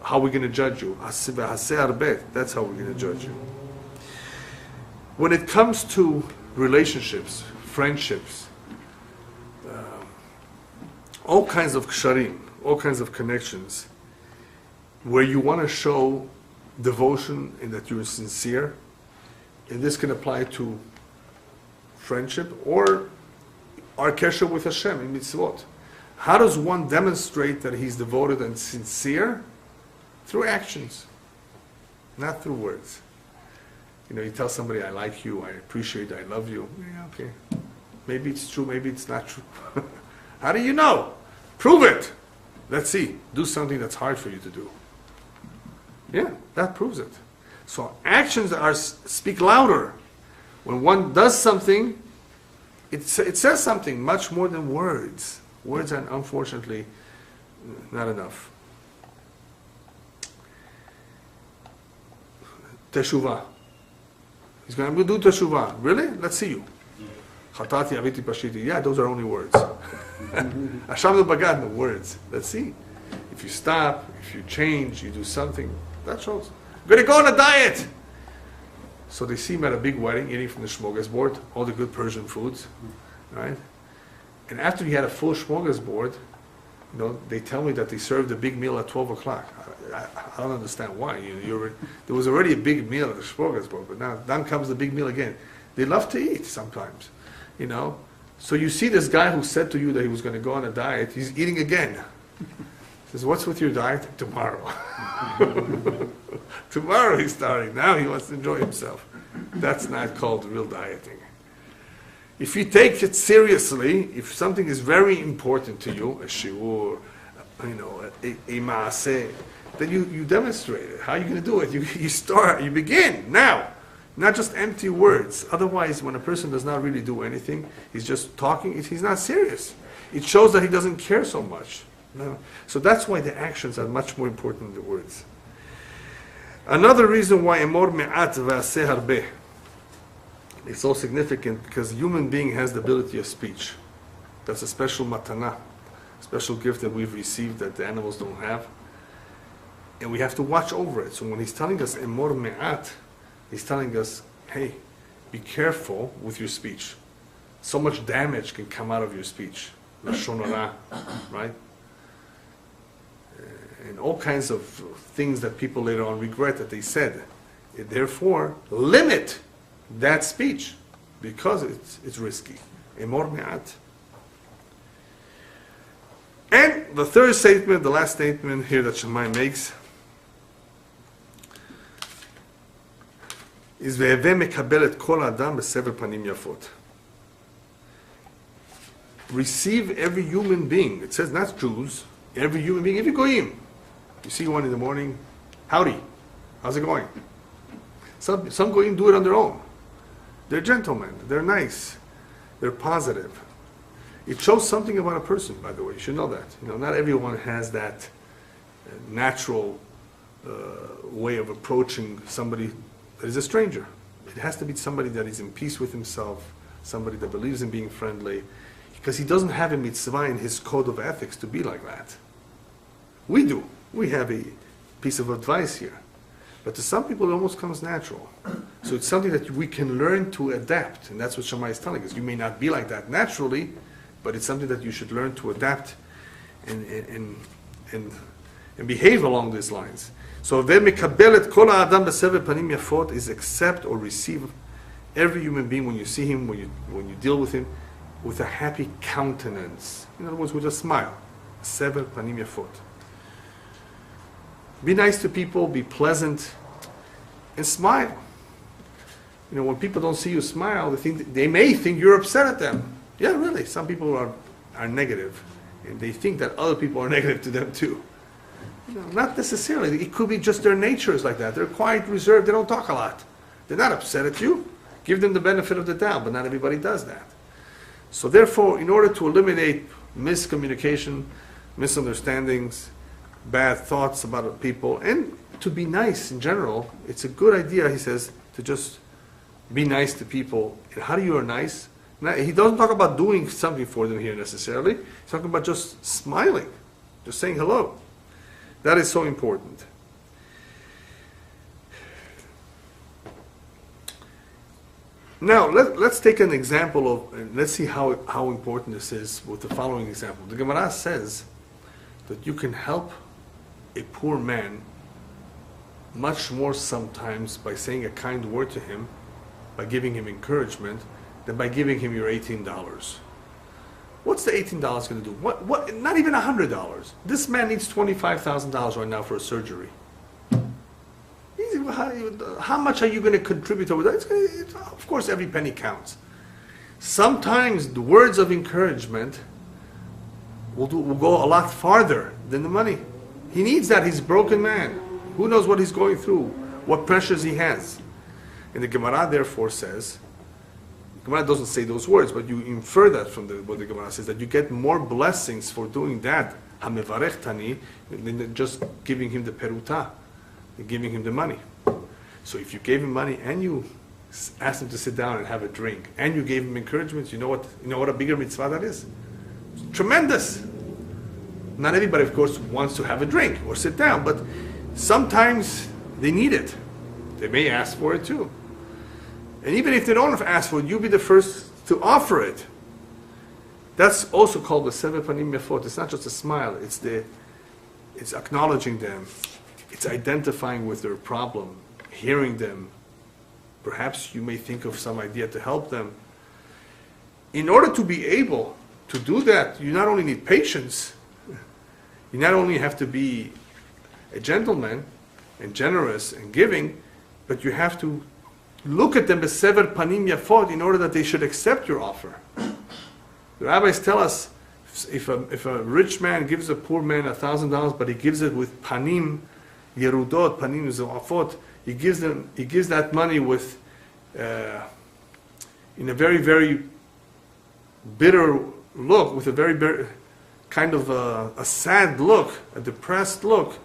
how we're going to judge you. Haseh arbe, that's how we're going to judge you. When it comes to relationships, friendships, all kinds of ksharim, all kinds of connections, where you want to show devotion and that you're sincere, and this can apply to friendship or our kesher with Hashem in mitzvot. How does one demonstrate that he's devoted and sincere? Through actions, not through words. You tell somebody, I like you, I appreciate, I love you. Yeah, okay. Maybe it's true, maybe it's not true. How do you know? Prove it. Let's see. Do something that's hard for you to do. Yeah, that proves it. So actions speak louder. When one does something, it says something much more than words. Words are unfortunately not enough. Teshuvah. He's going to do teshuvah. Really? Let's see you. Chatati, aviti, pashiti. Yeah, those are only words. Hashem bagad, no words. Let's see. If you stop, if you change, you do something, that shows. I'm going to go on a diet. So they see him at a big wedding, eating from the smorgasbord, all the good Persian foods, right? And after he had a full smorgasbord, they tell me that they served a big meal at 12 o'clock. I don't understand why. There was already a big meal at the smorgasbord, but now comes the big meal again. They love to eat sometimes, So you see this guy who said to you that he was going to go on a diet, he's eating again. He says, what's with your diet? Tomorrow. Tomorrow he's starting. Now he wants to enjoy himself. That's not called real dieting. If you take it seriously, if something is very important to you, a shiur, a maaseh, then you demonstrate it. How are you going to do it? You begin now. Not just empty words. Otherwise, when a person does not really do anything, he's just talking, he's not serious. It shows that he doesn't care so much. No. So that's why the actions are much more important than the words. Another reason why emor me'at v'aseh harbeh is so significant, because the human being has the ability of speech. That's a special matana, special gift that we've received that the animals don't have. And we have to watch over it. So when he's telling us emor me'at, he's telling us, hey, be careful with your speech. So much damage can come out of your speech. Lashon hara, right? and all kinds of things that people later on regret that they said. Therefore, limit that speech because it's risky. Emor me'at. And the third statement, the last statement here that Shammai makes, is ve'eveh mekabel et kol adam b'sever panim yafot. Receive every human being. It says not Jews, every human being, every goyim. You see one in the morning, howdy, how's it going? Some goyim do it on their own. They're gentlemen, they're nice, they're positive. It shows something about a person, by the way. You should know that. Not everyone has that natural way of approaching somebody that is a stranger. It has to be somebody that is in peace with himself, somebody that believes in being friendly, because he doesn't have a mitzvah in his code of ethics to be like that. We do. We have a piece of advice here. But to some people, it almost comes natural. So it's something that we can learn to adapt, and that's what Shammai is telling us. You may not be like that naturally, but it's something that you should learn to adapt and behave along these lines. So ve'mekabel kol ha'adam b'sever panim yafot is accept or receive every human being when you see him, when you deal with him, with a happy countenance. In other words, with a smile. Sever panim yafot. Be nice to people, be pleasant, and smile. When people don't see you smile, they may think you're upset at them. Yeah, really. Some people are negative, and they think that other people are negative to them too. Not necessarily. It could be just their nature is like that. They're quiet, reserved. They don't talk a lot. They're not upset at you. Give them the benefit of the doubt, but not everybody does that. So therefore, in order to eliminate miscommunication, misunderstandings, bad thoughts about people, and to be nice in general, it's a good idea, he says, to just be nice to people. And how do you are nice? Now, he doesn't talk about doing something for them here necessarily. He's talking about just smiling, just saying hello. That is so important. Now, let's take an example of, and let's see how important this is with the following example. The Gemara says that you can help a poor man much more sometimes by saying a kind word to him, by giving him encouragement, than by giving him your $18. What's the $18 going to do? What? Not even $100. This man needs $25,000 right now for a surgery. How much are you going to contribute over that? Of course, every penny counts. Sometimes the words of encouragement will go a lot farther than the money. He needs that. He's a broken man. Who knows what he's going through, what pressures he has. And the Gemara therefore says, the Gemara doesn't say those words, but you infer that from what the Gemara says, that you get more blessings for doing that, hamevarech tani, than just giving him the peruta, giving him the money. So if you gave him money and you asked him to sit down and have a drink, and you gave him encouragement, you know what a bigger mitzvah that is? It's tremendous. Not everybody, of course, wants to have a drink or sit down, but sometimes they need it. They may ask for it too. And even if they don't ask for it, you be the first to offer it. That's also called the sever panim yafot. It's not just a smile. It's acknowledging them. It's identifying with their problem, hearing them. Perhaps you may think of some idea to help them. In order to be able to do that, you not only need patience, you not only have to be a gentleman and generous and giving, but you have to look at them b'sever panim yafot in order that they should accept your offer. The rabbis tell us if a rich man gives a poor man $1,000, but he gives it with panim yerudot, panim zo'afot, he gives that money with in a very, very bitter look, with a very, very kind of a sad look, a depressed look.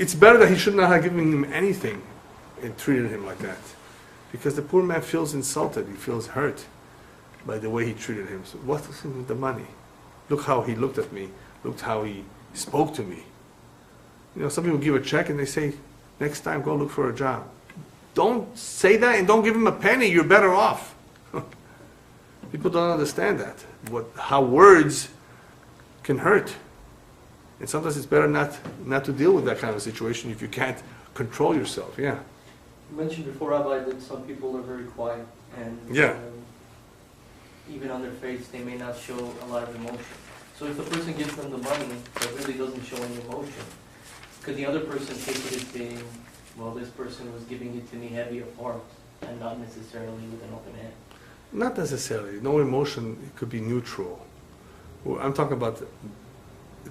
It's better that he should not have given him anything and treated him like that. Because the poor man feels insulted, he feels hurt by the way he treated him. So what was with the money? Look how he looked at me. Look how he spoke to me. Some people give a check and they say, next time go look for a job. Don't say that and don't give him a penny, you're better off. People don't understand that. How words can hurt. And sometimes it's better not to deal with that kind of situation if you can't control yourself. Yeah. You mentioned before, Rabbi, that some people are very quiet, and Yeah. even on their face, they may not show a lot of emotion. So if the person gives them the money but really doesn't show any emotion, could the other person take it as being, well, this person was giving it to me heavy of heart and not necessarily with an open hand? Not necessarily. No emotion. It could be neutral. Well, I'm talking about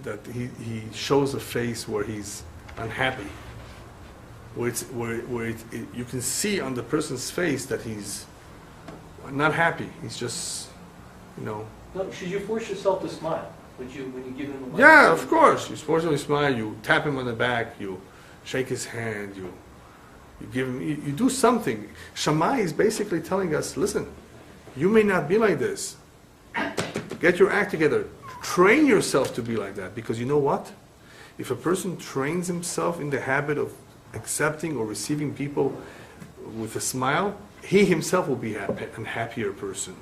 that he shows a face where he's unhappy, where you can see on the person's face that he's not happy. He's just, you know. No, should you force yourself to smile when you give him the money? Yeah, of course. You force him to smile. You tap him on the back. You shake his hand. You give him. You do something. Shammai is basically telling us, listen, you may not be like this. Get your act together. Train yourself to be like that, because you know what? If a person trains himself in the habit of accepting or receiving people with a smile, he himself will be a happier person.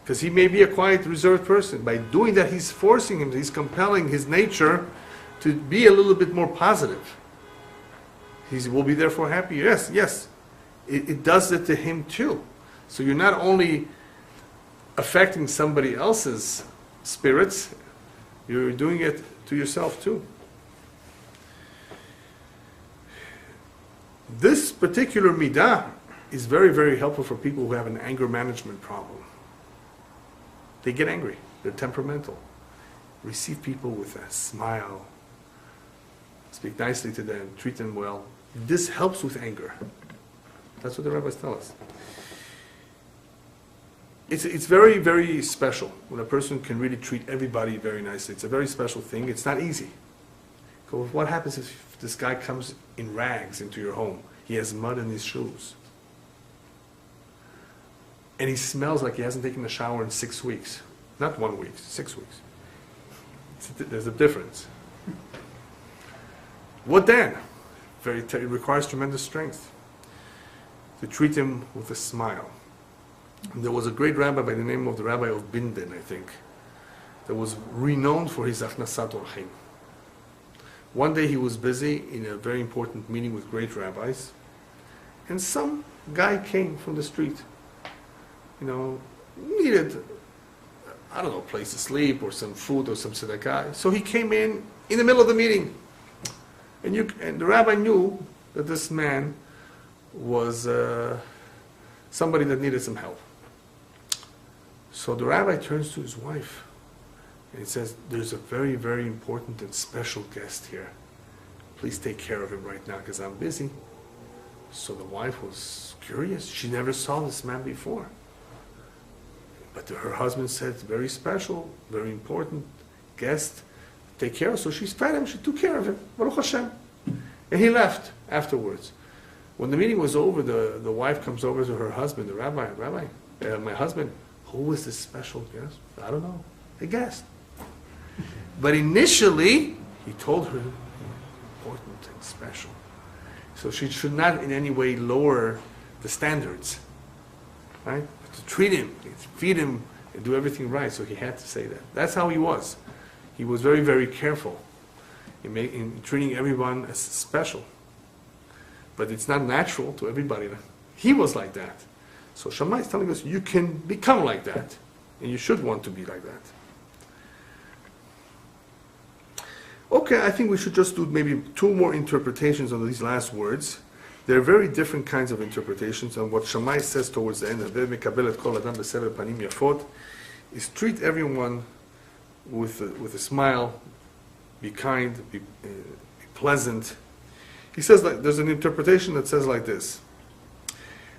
Because he may be a quiet, reserved person. By doing that, he's forcing him, he's compelling his nature to be a little bit more positive. He will be therefore happy. Yes. It does it to him too. So you're not only affecting somebody else's spirits, you're doing it to yourself too. This particular midah is very, very helpful for people who have an anger management problem. They get angry. They're temperamental. Receive people with a smile. Speak nicely to them. Treat them well. This helps with anger. That's what the rabbis tell us. It's very, very special when a person can really treat everybody very nicely. It's a very special thing. It's not easy. Because what happens if this guy comes in rags into your home? He has mud in his shoes. And he smells like he hasn't taken a shower in 6 weeks. Not 1 week, 6 weeks. There's a difference. What then? It requires tremendous strength to treat him with a smile. There was a great rabbi by the name of the Rabbi of Binden, I think, that was renowned for his achnasat orchim. One day he was busy in a very important meeting with great rabbis, and some guy came from the street, needed, I don't know, a place to sleep or some food or some tzedakah. So he came in the middle of the meeting, and the rabbi knew that this man was somebody that needed some help. So the rabbi turns to his wife and he says, there's a very, very important and special guest here. Please take care of him right now because I'm busy. So the wife was curious. She never saw this man before. But her husband said, very special, very important guest. Take care of him. So she fed him. She took care of him. Baruch Hashem. And he left afterwards. When the meeting was over, the wife comes over to her husband, the rabbi, my husband, who is this special guest? I don't know. A guest. But initially, he told her, important and special. So she should not in any way lower the standards. Right? To treat him, feed him, and do everything right. So he had to say that. That's how he was. He was very, very careful in treating everyone as special. But it's not natural to everybody. He was like that. So Shammai is telling us you can become like that. And you should want to be like that. Okay, I think we should just do maybe 2 more interpretations on these last words. There are very different kinds of interpretations. And what Shammai says towards the end of it, is treat everyone with a smile, be kind, be pleasant. He says, there's an interpretation that says like this.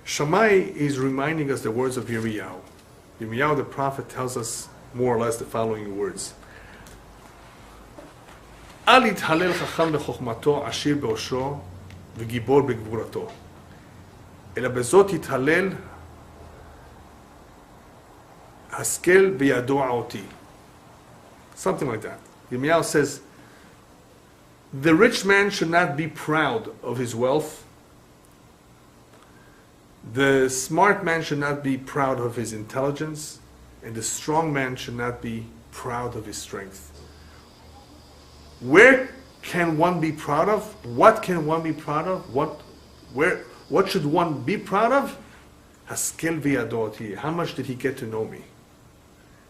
Shammai is reminding us the words of Yirmiyahu. Yirmiyahu the prophet tells us more or less the following words. אל יתהלל חכם בחוכמתו, עשיר בעושרו וגיבור בגבורתו. אלא בזאת יתהלל השכל בידוע אותי. Something like that. Yirmiyahu says, the rich man should not be proud of his wealth. The smart man should not be proud of his intelligence. And the strong man should not be proud of his strength. where can one be proud of? What can one be proud of? What should one be proud of? Haskel v'yadoti. How much did he get to know me?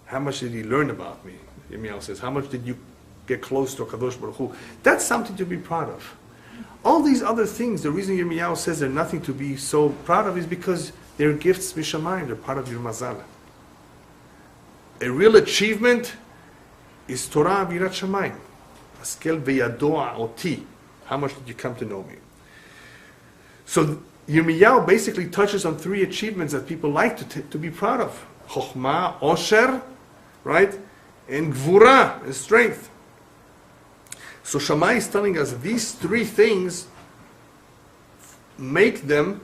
How much did he learn about me? Eliyahu says, how much did you get close to Kadosh Baruch Hu? That's something to be proud of. All these other things, the reason Eliyahu says they're nothing to be so proud of is because they're gifts mishamayim, they're part of your mazal. A real achievement is Torah Avirat Shamayim. Askel veyadoa oti. How much did you come to know me? So Yirmiyahu basically touches on three achievements that people like to be proud of. Chokhmah, Osher, right? And Gvura, and strength. So Shammai is telling us these three things, make them,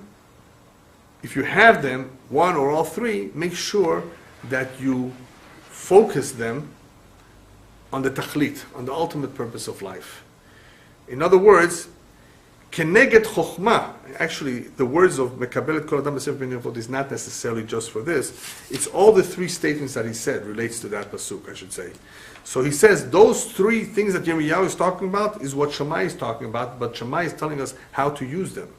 if you have them, one or all three, make sure that you focus them on the tachlit, on the ultimate purpose of life. In other words, Keneged Chokhmah, actually the words of Mekabelet Kol Adam B'Sefer B'nei Avot is not necessarily just for this. It's all the three statements that he said relates to that pasuk, I should say. So he says those three things that Yirmiyahu is talking about is what Shammai is talking about, but Shammai is telling us how to use them.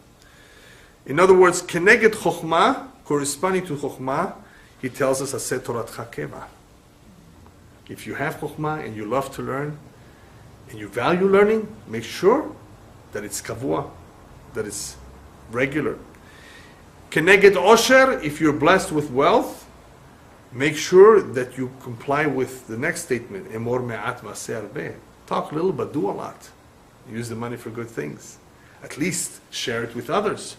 In other words, Keneged Chokhmah, corresponding to Chokhmah, he tells us Aseh Toratcha Keva. If you have Chokhmah and you love to learn, and you value learning, make sure that it's kavua, that it's regular. Keneged Osher, if you're blessed with wealth, make sure that you comply with the next statement, Emor me'at v'aseh arbeh. Talk little but do a lot. Use the money for good things. At least share it with others.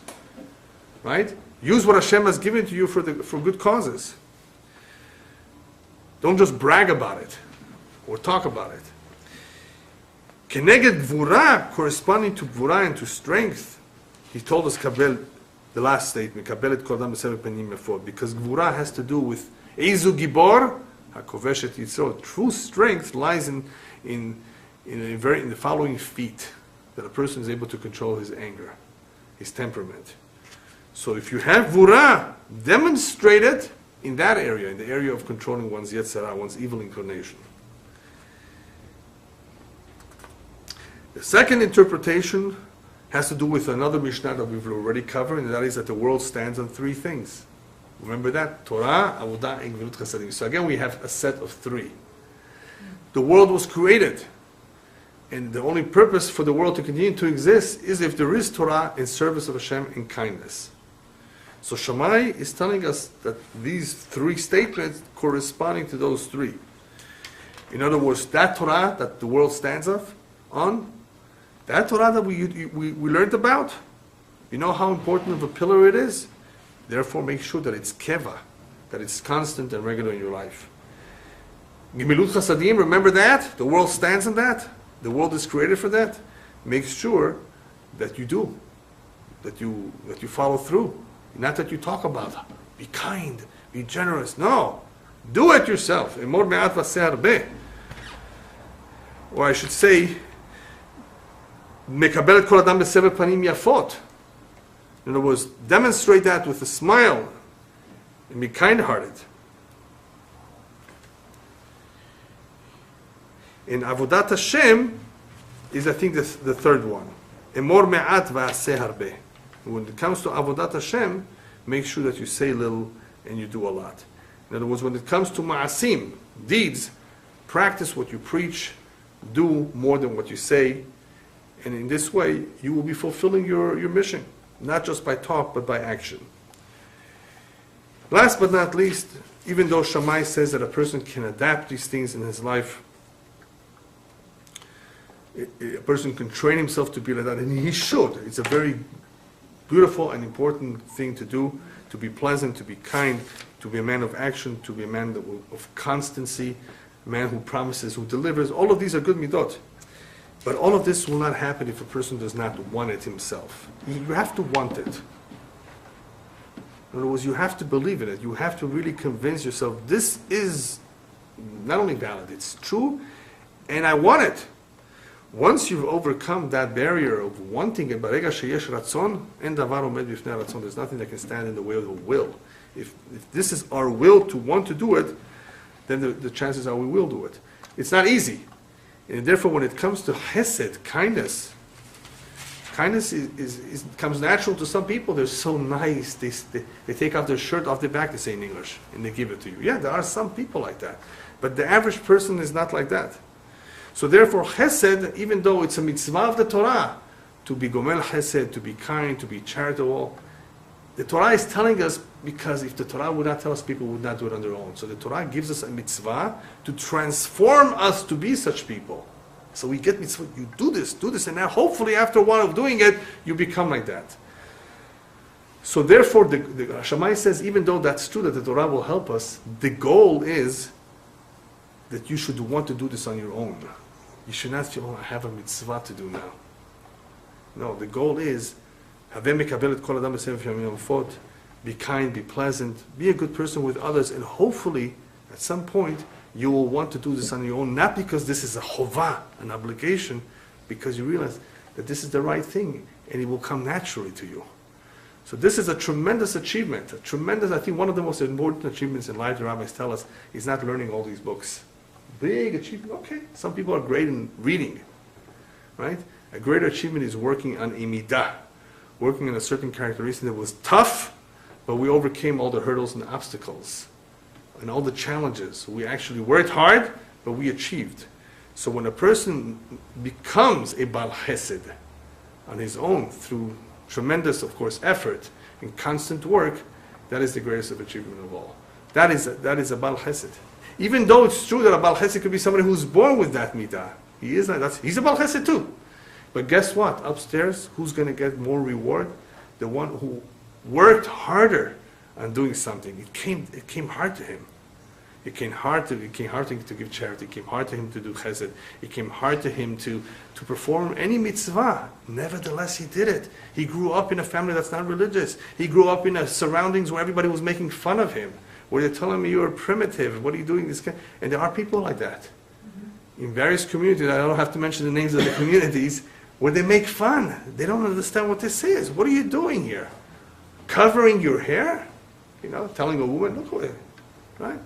Right? Use what Hashem has given to you for good causes. Don't just brag about it or talk about it. Keneged Gvura, corresponding to Gvura and to strength, he told us Kabel, the last statement, Kabelet Kol Adam B'Sefer Panim Yafot, because Gvura has to do with Eizu Gibor, HaKovesh Et Yitzro. True strength lies in the following feat, that a person is able to control his anger, his temperament. So if you have Gvura, demonstrate it in that area, in the area of controlling one's Yetzirah, one's evil inclination. The second interpretation has to do with another Mishnah that we've already covered, and that is that the world stands on three things. Remember that? Torah, Avodah, and Gemilut Chasadim. So again, we have a set of three. The world was created, and the only purpose for the world to continue to exist is if there is Torah in service of Hashem in kindness. So Shammai is telling us that these three statements corresponding to those three. In other words, that Torah that the world stands on, that Torah that we learned about, you know how important of a pillar it is? Therefore, make sure that it's keva, that it's constant and regular in your life. Gemilut Chasadim, remember that? The world stands on that. The world is created for that. Make sure that you do, that you follow through. Not that you talk about, be kind, be generous. No, do it yourself. Emor me'at v'aseh arbeh. Or I should say, Mekabelet Kol Adam B'Sefer Panim Yafot. In other words, demonstrate that with a smile and be kind-hearted. In Avodat Hashem is, I think, the third one. Emor me'at v'aseh harbeh. When it comes to Avodat Hashem, make sure that you say little and you do a lot. In other words, when it comes to ma'asim, deeds, practice what you preach, do more than what you say, and in this way, you will be fulfilling your mission, not just by talk, but by action. Last but not least, even though Shammai says that a person can adapt these things in his life, a person can train himself to be like that, and he should. It's a very beautiful and important thing to do, to be pleasant, to be kind, to be a man of action, to be a man of constancy, a man who promises, who delivers. All of these are good midot. But all of this will not happen if a person does not want it himself. You have to want it. In other words, you have to believe in it. You have to really convince yourself, this is not only valid, it's true, and I want it. Once you've overcome that barrier of wanting it, there's nothing that can stand in the way of the will. If this is our will to want to do it, then the chances are we will do it. It's not easy. And therefore, when it comes to chesed, kindness comes natural to some people. They're so nice. They take off their shirt off their back, they say in English, and they give it to you. Yeah, there are some people like that. But the average person is not like that. So therefore, chesed, even though it's a mitzvah of the Torah, to be gomel chesed, to be kind, to be charitable, the Torah is telling us, because if the Torah would not tell us, people would not do it on their own. So the Torah gives us a mitzvah to transform us to be such people. So we get mitzvah, you do this, and now hopefully after a while of doing it, you become like that. So therefore, the Shammai says, even though that's true that the Torah will help us, the goal is that you should want to do this on your own. You should not feel, oh, I have a mitzvah to do now. No, the goal is, be kind, be pleasant, be a good person with others, and hopefully, at some point, you will want to do this on your own, not because this is a chovah, an obligation, because you realize that this is the right thing, and it will come naturally to you. So this is a tremendous achievement, I think one of the most important achievements in life, the rabbis tell us, is not learning all these books. Big achievement, okay, some people are great in reading, right? A greater achievement is working on imidah, working on a certain characteristic that was tough, but we overcame all the hurdles and obstacles and all the challenges. We actually worked hard, but we achieved. So when a person becomes a Baal Chesed on his own through tremendous, of course, effort and constant work, that is the greatest of achievement of all. That is a Baal Chesed. Even though it's true that a Baal Chesed could be somebody who's born with that midah. He's a Baal Chesed too. But guess what? Upstairs, who's going to get more reward? The one who worked harder on doing something. It came hard to him. It came hard to him to give charity. It came hard to him to do chesed. It came hard to him to perform any mitzvah. Nevertheless, he did it. He grew up in a family that's not religious. He grew up in surroundings where everybody was making fun of him, where they're telling me you're primitive. What are you doing? And there are people like that. In various communities, I don't have to mention the names of the communities, where they make fun. They don't understand what this is. What are you doing here? Covering your hair? Telling a woman, look away. Right?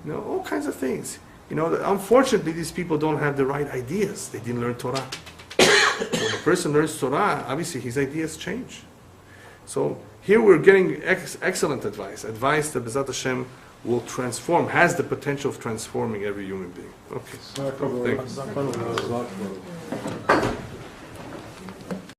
All kinds of things. Unfortunately, these people don't have the right ideas. They didn't learn Torah. When a person learns Torah, obviously his ideas change. So here we're getting excellent advice. Advice that B'ezrat Hashem will transform, has the potential of transforming every human being. Okay. Thank you.